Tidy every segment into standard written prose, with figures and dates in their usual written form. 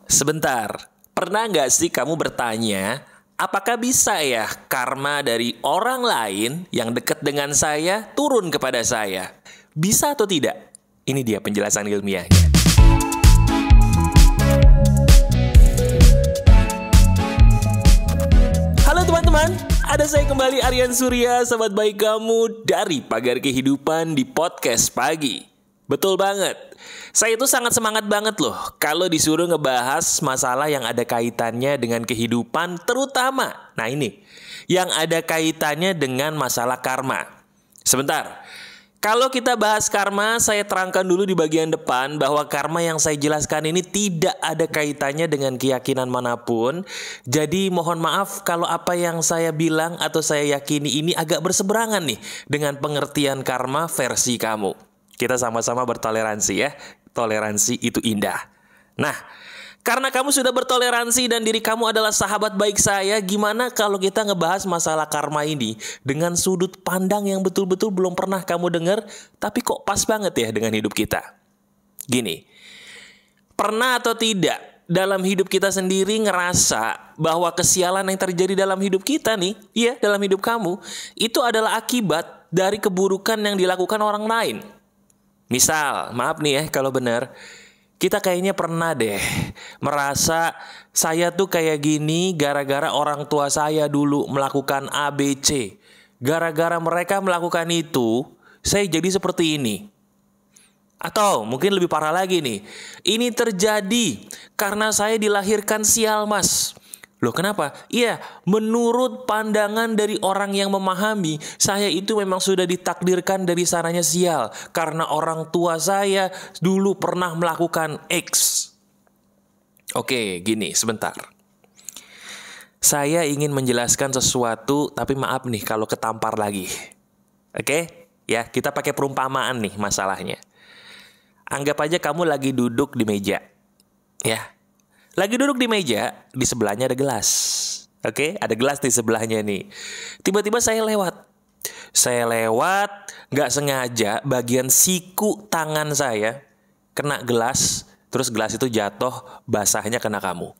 Sebentar, pernah nggak sih kamu bertanya, apakah bisa ya karma dari orang lain yang dekat dengan saya turun kepada saya? Bisa atau tidak? Ini dia penjelasan ilmiahnya. Halo teman-teman, ada saya kembali Aryan Surya, sahabat baik kamu dari Pagar Kehidupan di Podcast Pagi. Betul banget. Saya itu sangat semangat banget loh kalau disuruh ngebahas masalah yang ada kaitannya dengan kehidupan, terutama, nah ini, yang ada kaitannya dengan masalah karma. Sebentar, kalau kita bahas karma, saya terangkan dulu di bagian depan bahwa karma yang saya jelaskan ini tidak ada kaitannya dengan keyakinan manapun. Jadi mohon maaf kalau apa yang saya bilang atau saya yakini ini agak berseberangan nih dengan pengertian karma versi kamu. Kita sama-sama bertoleransi ya. Toleransi itu indah. Nah, karena kamu sudah bertoleransi dan diri kamu adalah sahabat baik saya, gimana kalau kita ngebahas masalah karma ini dengan sudut pandang yang betul-betul belum pernah kamu dengar, tapi kok pas banget ya dengan hidup kita? Gini, pernah atau tidak dalam hidup kita sendiri ngerasa bahwa kesialan yang terjadi dalam hidup kita nih, iya dalam hidup kamu, itu adalah akibat dari keburukan yang dilakukan orang lain? Misal, maaf nih ya kalau benar, kita kayaknya pernah deh merasa saya tuh kayak gini gara-gara orang tua saya dulu melakukan A, B, C. Gara-gara mereka melakukan itu, saya jadi seperti ini. Atau mungkin lebih parah lagi nih, ini terjadi karena saya dilahirkan sial mas. Loh kenapa? Iya, menurut pandangan dari orang yang memahami, saya itu memang sudah ditakdirkan dari sananya sial. Karena orang tua saya dulu pernah melakukan X. Oke, gini, sebentar. Saya ingin menjelaskan sesuatu, tapi maaf nih kalau ketampar lagi. Oke? Ya, kita pakai perumpamaan nih masalahnya. Anggap aja kamu lagi duduk di meja. Ya. Lagi duduk di meja, di sebelahnya ada gelas. Oke, ada gelas di sebelahnya nih. Tiba-tiba saya lewat. Gak sengaja bagian siku tangan saya kena gelas, terus gelas itu jatuh, basahnya kena kamu.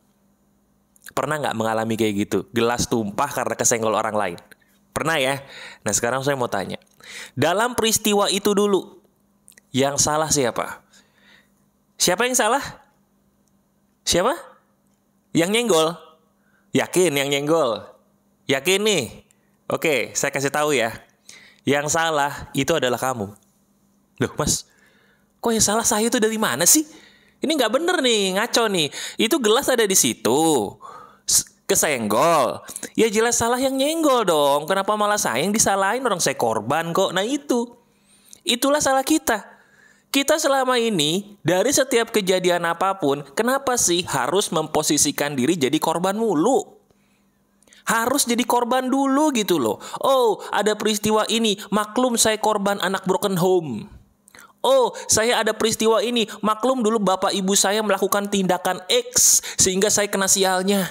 Pernah gak mengalami kayak gitu? Gelas tumpah karena kesenggol orang lain. Pernah ya? Nah sekarang saya mau tanya. Dalam peristiwa itu dulu, yang salah siapa? Siapa yang salah? Siapa? Yang nyenggol? Yakin yang nyenggol? Yakin nih? Oke, saya kasih tahu ya. Yang salah itu adalah kamu. Loh mas, kok yang salah saya itu dari mana sih? Ini nggak bener nih, ngaco nih. Itu gelas ada di situ. Kesenggol. Ya jelas salah yang nyenggol dong. Kenapa malah saya yang disalahin? Orang saya korban kok. Nah itu. Itulah salah kita. Kita selama ini, dari setiap kejadian apapun, kenapa sih harus memposisikan diri jadi korban mulu? Harus jadi korban dulu gitu loh. Oh, ada peristiwa ini, maklum saya korban anak broken home. Oh, saya ada peristiwa ini, maklum dulu bapak ibu saya melakukan tindakan X, sehingga saya kena sialnya.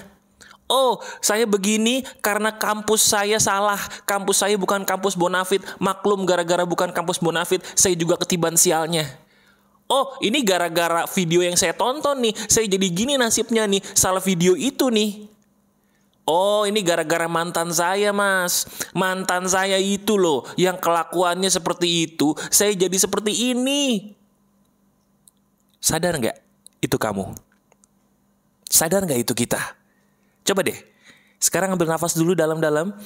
Oh, saya begini karena kampus saya salah. Kampus saya bukan kampus Bonafit. Maklum gara-gara bukan kampus Bonafit, saya juga ketiban sialnya. Oh, ini gara-gara video yang saya tonton nih, saya jadi gini nasibnya nih, salah video itu nih. Oh, ini gara-gara mantan saya mas. Mantan saya itu loh, yang kelakuannya seperti itu, saya jadi seperti ini. Sadar gak itu kamu? Sadar gak itu kita? Coba deh, sekarang ambil nafas dulu dalam-dalam.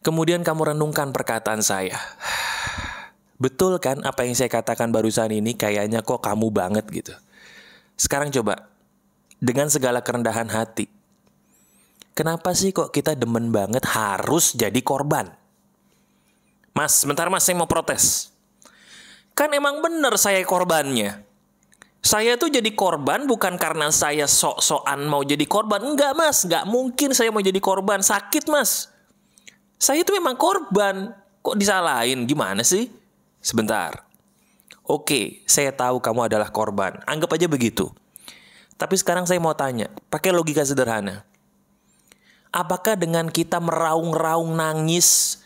Kemudian kamu renungkan perkataan saya. Betul kan apa yang saya katakan barusan ini kayaknya kok kamu banget gitu. Sekarang coba, dengan segala kerendahan hati. Kenapa sih kok kita demen banget harus jadi korban? Mas, sebentar mas, saya mau protes. Kan emang bener saya korbannya. Saya tuh jadi korban bukan karena saya sok-sokan mau jadi korban. Enggak mas, enggak mungkin saya mau jadi korban. Sakit mas. Saya tuh memang korban. Kok disalahin? Gimana sih? Sebentar. Oke, saya tahu kamu adalah korban. Anggap aja begitu. Tapi sekarang saya mau tanya, pakai logika sederhana. Apakah dengan kita meraung-raung nangis,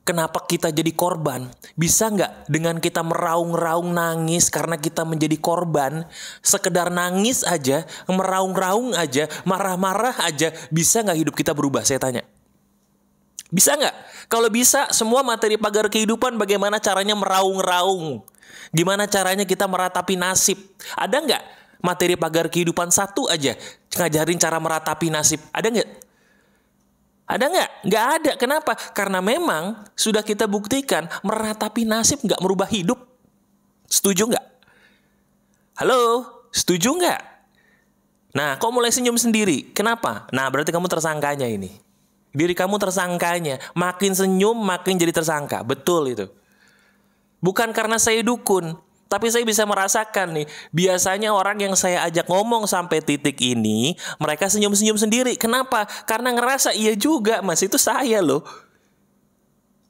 Kenapa kita jadi korban? Bisa nggak dengan kita meraung-raung nangis karena kita menjadi korban, sekedar nangis aja, meraung-raung aja, marah-marah aja, bisa nggak hidup kita berubah? Saya tanya. Bisa nggak? Kalau bisa, semua materi pagar kehidupan bagaimana caranya meraung-raung? Gimana caranya kita meratapi nasib? Ada nggak materi pagar kehidupan satu aja ngajarin cara meratapi nasib? Ada nggak? Ada nggak? Nggak ada. Kenapa? Karena memang sudah kita buktikan meratapi nasib nggak merubah hidup. Setuju nggak? Halo? Setuju nggak? Nah, kok mulai senyum sendiri? Kenapa? Nah, berarti kamu tersangkanya ini. Diri kamu tersangkanya. Makin senyum, makin jadi tersangka. Betul itu. Bukan karena saya dukun. Tapi saya bisa merasakan nih, biasanya orang yang saya ajak ngomong sampai titik ini, mereka senyum-senyum sendiri. Kenapa? Karena ngerasa, iya juga mas, itu saya loh.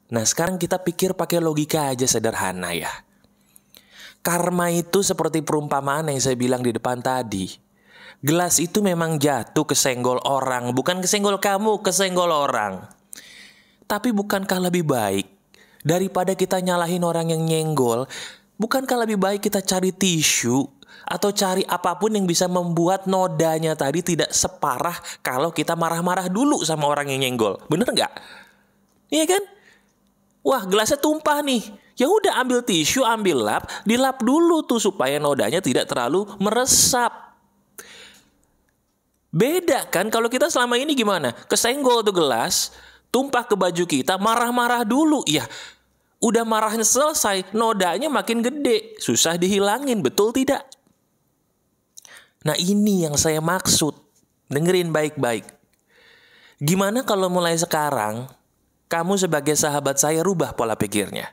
Nah sekarang kita pikir pakai logika aja sederhana ya. Karma itu seperti perumpamaan yang saya bilang di depan tadi. Gelas itu memang jatuh kesenggol orang, bukan kesenggol kamu, kesenggol orang. Tapi bukankah lebih baik daripada kita nyalahin orang yang nyenggol, bukankah lebih baik kita cari tisu atau cari apapun yang bisa membuat nodanya tadi tidak separah kalau kita marah-marah dulu sama orang yang nyenggol. Bener nggak? Iya kan? Wah gelasnya tumpah nih. Ya udah ambil tisu, ambil lap, dilap dulu tuh supaya nodanya tidak terlalu meresap. Beda kan kalau kita selama ini gimana? Kesenggol tuh gelas, tumpah ke baju kita, marah-marah dulu. Ya udah marahnya selesai, nodanya makin gede, susah dihilangin, betul tidak? Nah ini yang saya maksud, dengerin baik-baik. Gimana kalau mulai sekarang, kamu sebagai sahabat saya rubah pola pikirnya?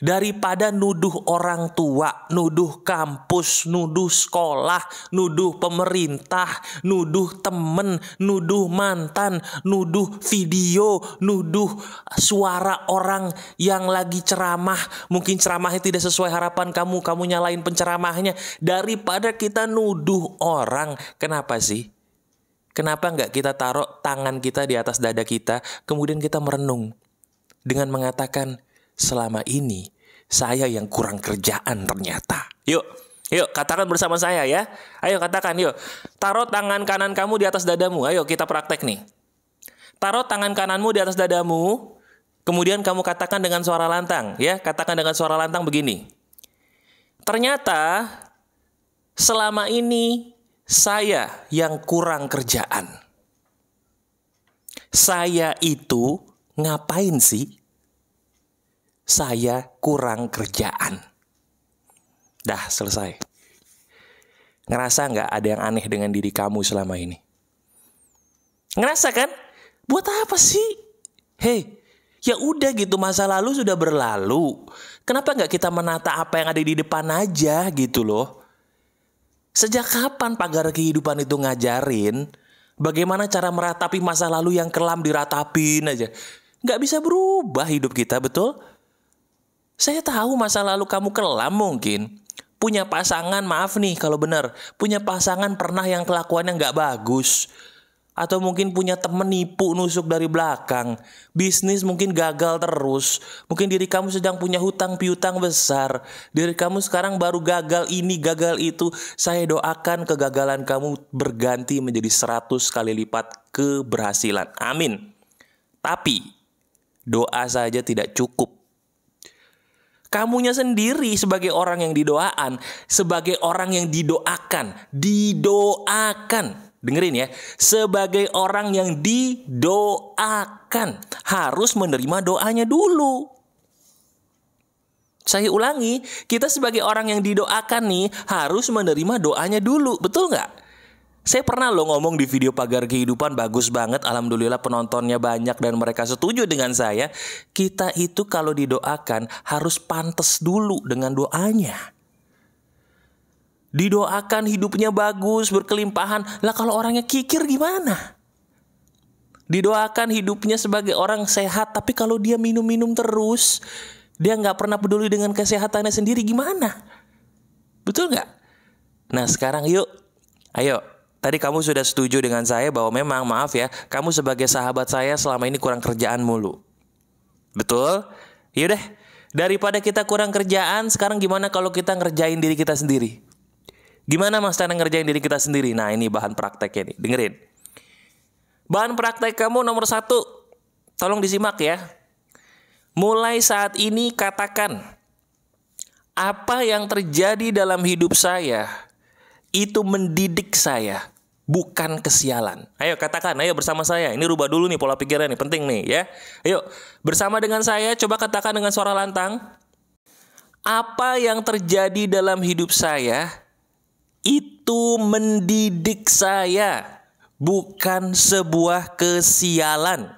Daripada nuduh orang tua, nuduh kampus, nuduh sekolah, nuduh pemerintah, nuduh temen, nuduh mantan, nuduh video, nuduh suara orang yang lagi ceramah, mungkin ceramahnya tidak sesuai harapan kamu nyalain penceramahnya. Daripada kita nuduh orang, kenapa sih? Kenapa nggak kita taruh tangan kita di atas dada kita, kemudian kita merenung dengan mengatakan, selama ini saya yang kurang kerjaan ternyata. Yuk katakan bersama saya ya. Ayo katakan yuk. Taruh tangan kanan kamu di atas dadamu. Ayo kita praktek nih. Taruh tangan kananmu di atas dadamu. Kemudian kamu katakan dengan suara lantang ya. Katakan dengan suara lantang begini. Ternyata selama ini saya yang kurang kerjaan. Saya itu ngapain sih? Saya kurang kerjaan. Dah selesai. Ngerasa nggak ada yang aneh dengan diri kamu selama ini? Ngerasa kan? Buat apa sih? Hei, ya udah gitu, masa lalu sudah berlalu. Kenapa nggak kita menata apa yang ada di depan aja gitu loh? Sejak kapan pagar kehidupan itu ngajarin bagaimana cara meratapi masa lalu yang kelam diratapin aja? Nggak bisa berubah hidup kita, betul? Saya tahu masa lalu kamu kelam mungkin. Punya pasangan, maaf nih kalau benar. Punya pasangan pernah yang kelakuannya nggak bagus. Atau mungkin punya temen nipu nusuk dari belakang. Bisnis mungkin gagal terus. Mungkin diri kamu sedang punya hutang piutang besar. Diri kamu sekarang baru gagal ini, gagal itu. Saya doakan kegagalan kamu berganti menjadi 100 kali lipat keberhasilan. Amin. Tapi doa saja tidak cukup. Kamunya sendiri sebagai orang yang didoakan, sebagai orang yang didoakan, dengerin ya, sebagai orang yang didoakan harus menerima doanya dulu. Saya ulangi, kita sebagai orang yang didoakan nih harus menerima doanya dulu, betul nggak? Saya pernah loh ngomong di video pagar kehidupan, bagus banget, alhamdulillah penontonnya banyak dan mereka setuju dengan saya. Kita itu kalau didoakan harus pantas dulu dengan doanya. Didoakan hidupnya bagus, berkelimpahan. Lah kalau orangnya kikir gimana? Didoakan hidupnya sebagai orang sehat, tapi kalau dia minum-minum terus, dia nggak pernah peduli dengan kesehatannya sendiri, gimana? Betul nggak? Nah sekarang yuk, ayo. Tadi kamu sudah setuju dengan saya bahwa memang, maaf ya, kamu sebagai sahabat saya selama ini kurang kerjaan mulu. Betul? Yaudah, daripada kita kurang kerjaan, sekarang gimana kalau kita ngerjain diri kita sendiri? Gimana Mas cara ngerjain diri kita sendiri? Nah, ini bahan prakteknya nih, dengerin. Bahan praktek kamu nomor 1, tolong disimak ya. Mulai saat ini katakan, apa yang terjadi dalam hidup saya itu mendidik saya, bukan kesialan. Ayo katakan, ayo bersama saya. Ini rubah dulu nih pola pikirnya nih, penting nih ya. Ayo bersama dengan saya, coba katakan dengan suara lantang. Apa yang terjadi dalam hidup saya itu mendidik saya, bukan sebuah kesialan.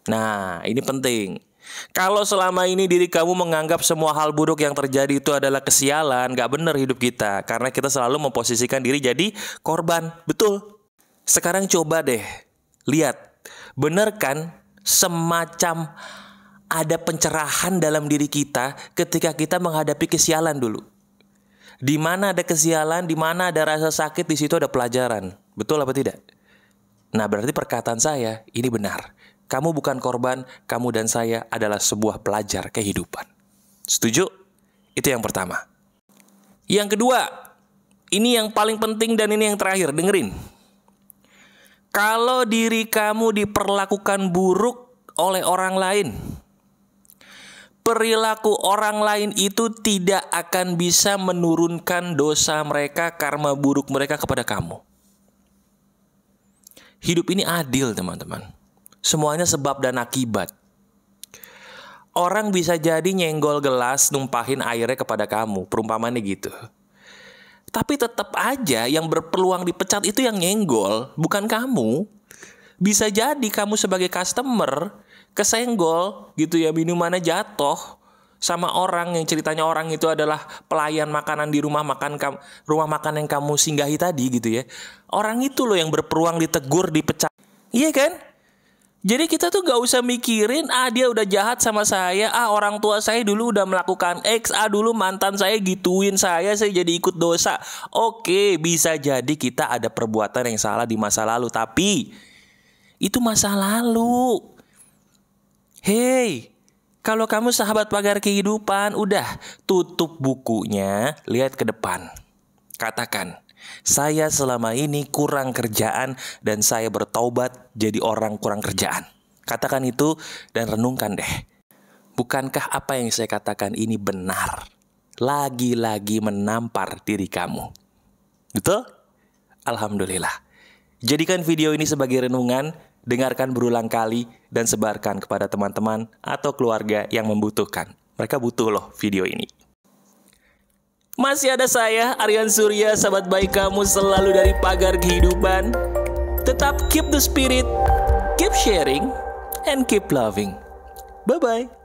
Nah, ini penting. Kalau selama ini diri kamu menganggap semua hal buruk yang terjadi itu adalah kesialan, gak benar hidup kita. Karena kita selalu memposisikan diri jadi korban. Betul. Sekarang coba deh, lihat. Bener kan semacam ada pencerahan dalam diri kita ketika kita menghadapi kesialan dulu. Di mana ada kesialan, di mana ada rasa sakit, di situ ada pelajaran. Betul apa tidak? Nah, berarti perkataan saya ini benar. Kamu bukan korban, kamu dan saya adalah sebuah pelajar kehidupan. Setuju? Itu yang pertama. Yang kedua, ini yang paling penting dan ini yang terakhir, dengerin. Kalau diri kamu diperlakukan buruk oleh orang lain, perilaku orang lain itu tidak akan bisa menurunkan dosa mereka, karma buruk mereka kepada kamu. Hidup ini adil, teman-teman. Semuanya sebab dan akibat. Orang bisa jadi nyenggol gelas, numpahin airnya kepada kamu, perumpamannya gitu. Tapi tetap aja yang berpeluang dipecat itu yang nyenggol, bukan kamu. Bisa jadi kamu sebagai customer kesenggol gitu ya, minumannya jatuh sama orang yang ceritanya orang itu adalah pelayan makanan di rumah makan yang kamu singgahi tadi gitu ya. Orang itu loh yang berpeluang ditegur, dipecat. Iya kan? Jadi kita tuh gak usah mikirin, dia udah jahat sama saya, orang tua saya dulu udah melakukan X, dulu mantan saya gituin saya jadi ikut dosa. Oke, bisa jadi kita ada perbuatan yang salah di masa lalu, tapi itu masa lalu. Hei, kalau kamu sahabat pagar kehidupan, udah tutup bukunya, lihat ke depan. Katakan, saya selama ini kurang kerjaan dan saya bertaubat jadi orang kurang kerjaan. Katakan itu dan renungkan deh. Bukankah apa yang saya katakan ini benar? Lagi-lagi menampar diri kamu. Betul? Alhamdulillah. Jadikan video ini sebagai renungan, dengarkan berulang kali, dan sebarkan kepada teman-teman atau keluarga yang membutuhkan. Mereka butuh loh video ini. Masih ada saya, Aryan Surya, sahabat baik kamu selalu dari pagar kehidupan. Tetap keep the spirit, keep sharing, and keep loving. Bye-bye.